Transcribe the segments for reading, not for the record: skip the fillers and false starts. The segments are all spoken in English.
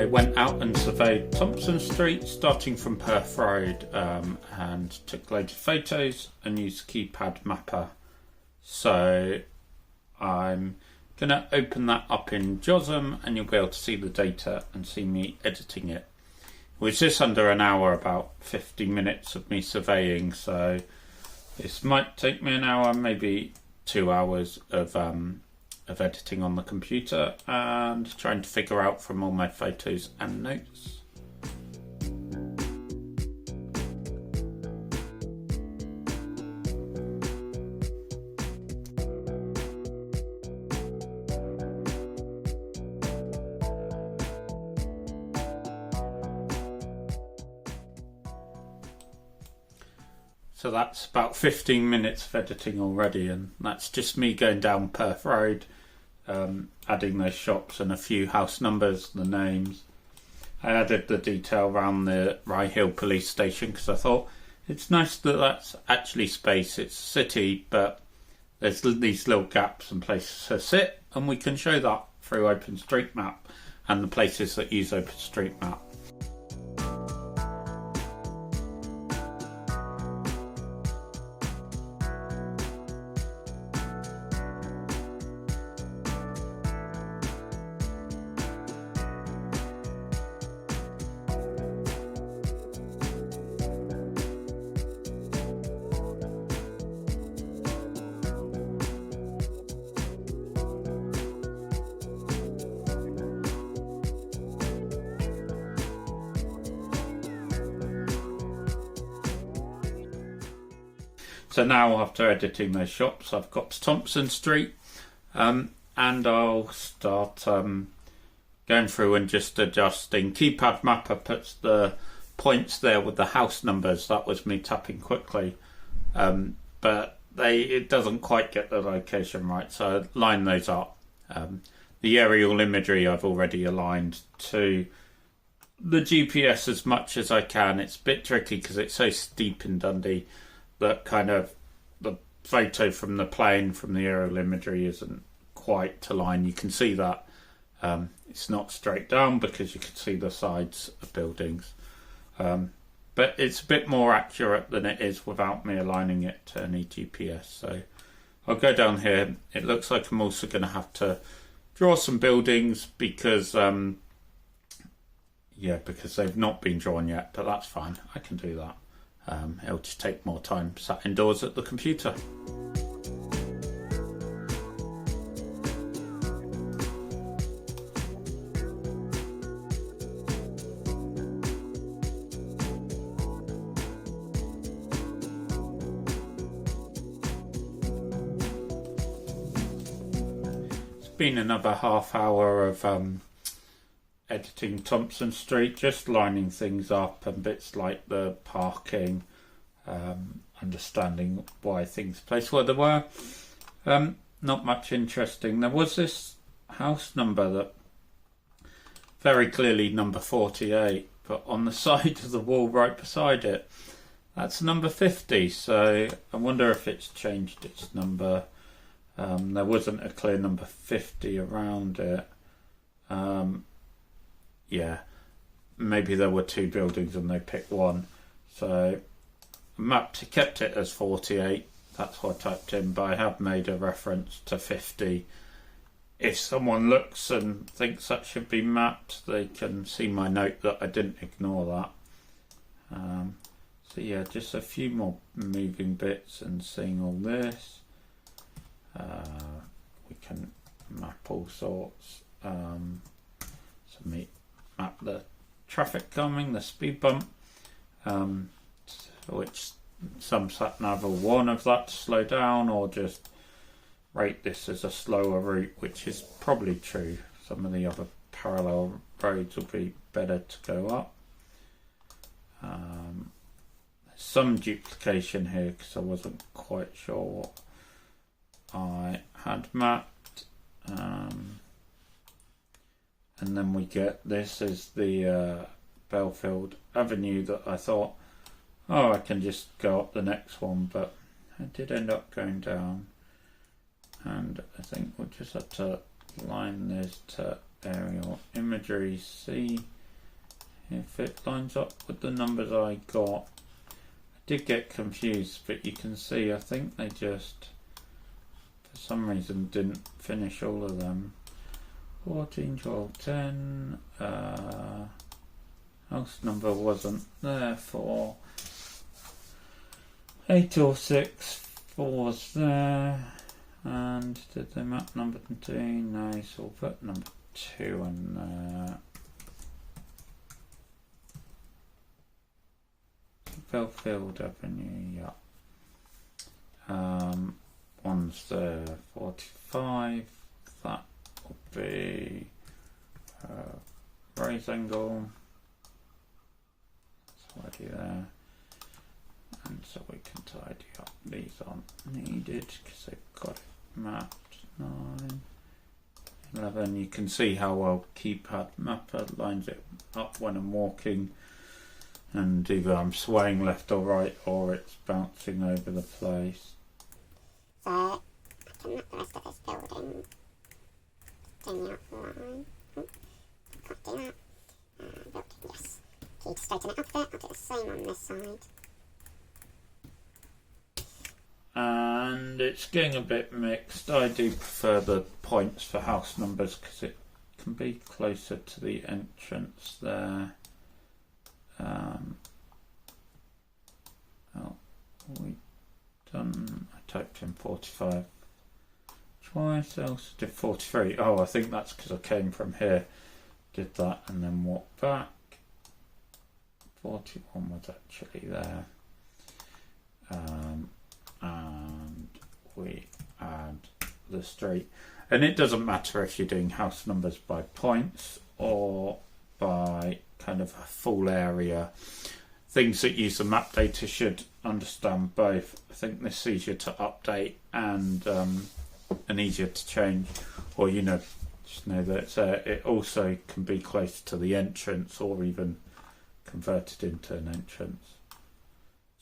I went out and surveyed Thomson Street, starting from Perth Road, and took loads of photos and used keypad mapper. So I'm going to open that up in JOSM and you'll be able to see the data and see me editing it. It was just under an hour, about 50 minutes of me surveying, so this might take me an hour, maybe 2 hours of editing on the computer and trying to figure out from all my photos and notes. So that's about 15 minutes of editing already, and that's just me going down Perth Road, adding those shops and a few house numbers, the names. I added the detail around the Rye Hill police station because I thought it's nice that that's actually space. It's a city, but there's these little gaps and places to sit, and we can show that through OpenStreetMap and the places that use OpenStreetMap. So now, after editing those shops, I've got to Thomson Street, and I'll start going through and just adjusting. Keypad mapper puts the points there with the house numbers. That was me tapping quickly, but it doesn't quite get the location right, so I line those up. The aerial imagery I've already aligned to the GPS as much as I can. It's a bit tricky because it's so steep in Dundee that kind of the photo from the plane, from the aerial imagery, isn't quite to line. You can see that it's not straight down because you can see the sides of buildings, but it's a bit more accurate than it is without me aligning it to any GPS. So I'll go down here. It looks like I'm also going to have to draw some buildings because because they've not been drawn yet, but that's fine, I can do that. It'll just take more time sat indoors at the computer. It's been another half hour of editing Thomson Street, just lining things up and bits like the parking, understanding why things placed where they were. Not much interesting. There was this house number that very clearly number 48, but on the side of the wall right beside it, that's number 50, so I wonder if it's changed its number. There wasn't a clear number 50 around it. Yeah, maybe there were two buildings and they picked one. So I kept it as 48. That's what I typed in, but I have made a reference to 50. If someone looks and thinks that should be mapped, they can see my note that I didn't ignore that. So yeah, just a few more moving bits and seeing all this. We can map all sorts. Map the traffic coming, the speed bump, which some sat-nav will warn of that to slow down, or just rate this as a slower route, which is probably true. Some of the other parallel roads will be better to go up. There's some duplication here because I wasn't quite sure what I had mapped. And then we get, this is the Belfield Avenue that I thought, oh, I can just go up the next one, but I did end up going down. And I think we'll just have to line this to aerial imagery C. if it lines up with the numbers I got. I did get confused, but you can see I think they just for some reason didn't finish all of them. 14, 12, 10. House number wasn't there for 8 or 6. 4's there. And did they map number 2? No, so we'll put number 2 in there. Belfield Avenue, yeah. One's there, 45. That will be raise angle. It's already there. And so we can tidy up. These aren't needed because they've got it mapped. 9, 11. You can see how well Keypad Mapper lines it up when I'm walking, and either I'm swaying left or right or it's bouncing over the place. So I can map the rest of this building in the outline. Can't do that. Building, yes. Keep straighten it up a bit. I'll do the same on this side. And it's getting a bit mixed. I do prefer the points for house numbers because it can be closer to the entrance there. I typed in 45 twice. I also did 43. Oh, I think that's because I came from here, did that, and then walked back. 41 was actually there. And we add the street. And it doesn't matter if you're doing house numbers by points or by kind of a full area. Things that use the map data should understand both. I think this is easier to update and easier to change, or just know that it also can be close to the entrance or even converted into an entrance.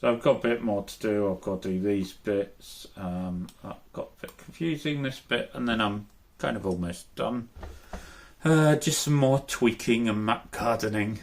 So I've got a bit more to do. I've got to do these bits. I've got a bit confusing this bit, and then I'm kind of almost done. Just some more tweaking and map gardening.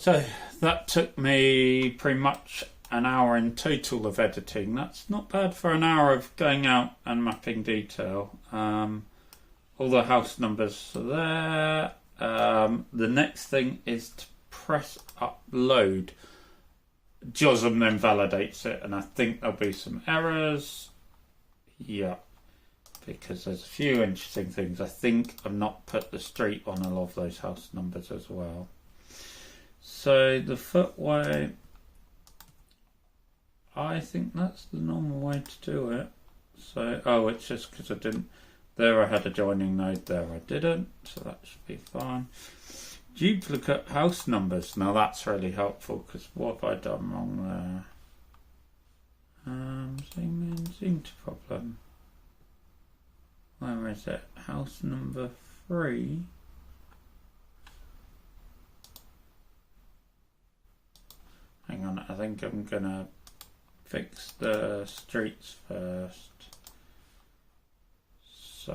So that took me pretty much an hour in total of editing. That's not bad for an hour of going out and mapping detail. All the house numbers are there. The next thing is to press upload. JOSM then validates it, and I think there'll be some errors. Yeah, because there's a few interesting things. I think I've not put the street on a lot of those house numbers as well. So the footway, I think that's the normal way to do it. So, it's just because I didn't, there I had a joining node, there I didn't, so that should be fine. Duplicate house numbers, now that's really helpful because what have I done wrong there? Zoom in, zoom to problem. Where is it? House number 3. Hang on, I think I'm gonna fix the streets first. So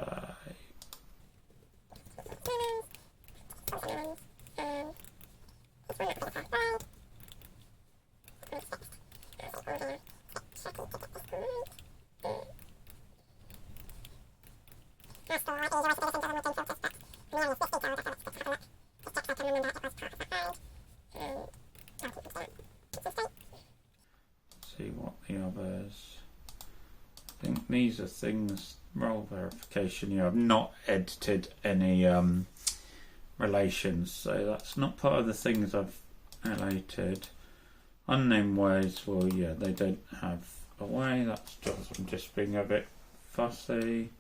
see what the others. I think these are things. Role verification. I've not edited any relations, so that's not part of the things I've highlighted. Unnamed ways, well, yeah, they don't have a way. That's just, I'm just being a bit fussy.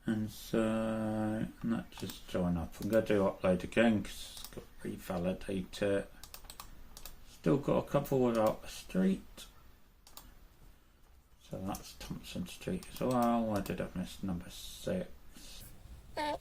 And so, and that just join up. I'm going to do upload again because it's got to revalidate it. Still got a couple without a street. So that's Thomson Street as well. Why did I miss number 6? I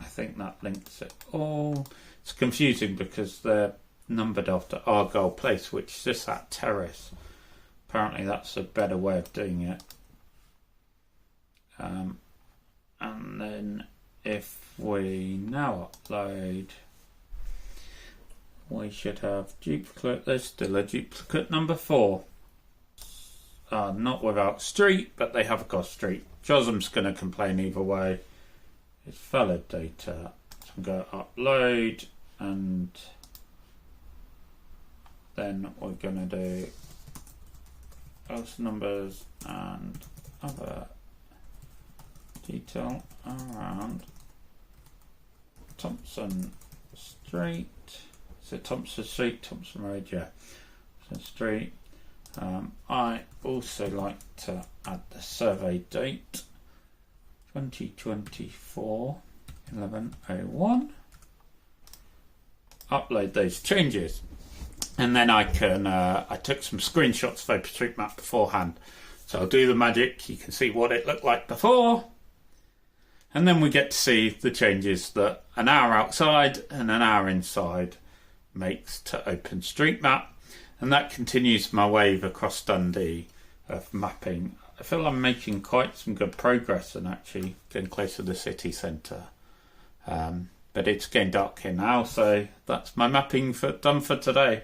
think that links it all. It's confusing because they're numbered after Argyle Place, which is just that terrace. Apparently that's a better way of doing it. And then if we now upload, we should have duplicate. There's still a duplicate number 4. Not without street, but they have got street. Josm's going to complain either way. It's valid data. So I'm going to upload, and then we're going to do house numbers and other detail around Thomson Street. Is it Thomson Street? Thomson Road, yeah. Thomson Street. I also like to add the survey date 2024 11/01. Upload those changes, and then I can I took some screenshots of OpenStreetMap beforehand, so I'll do the magic. You can see what it looked like before, and then we get to see the changes that an hour outside and an hour inside makes to OpenStreetMap. And that continues my wave across Dundee of mapping. I feel I'm making quite some good progress and actually getting close to the city centre. But it's getting dark here now, so that's my mapping done for today.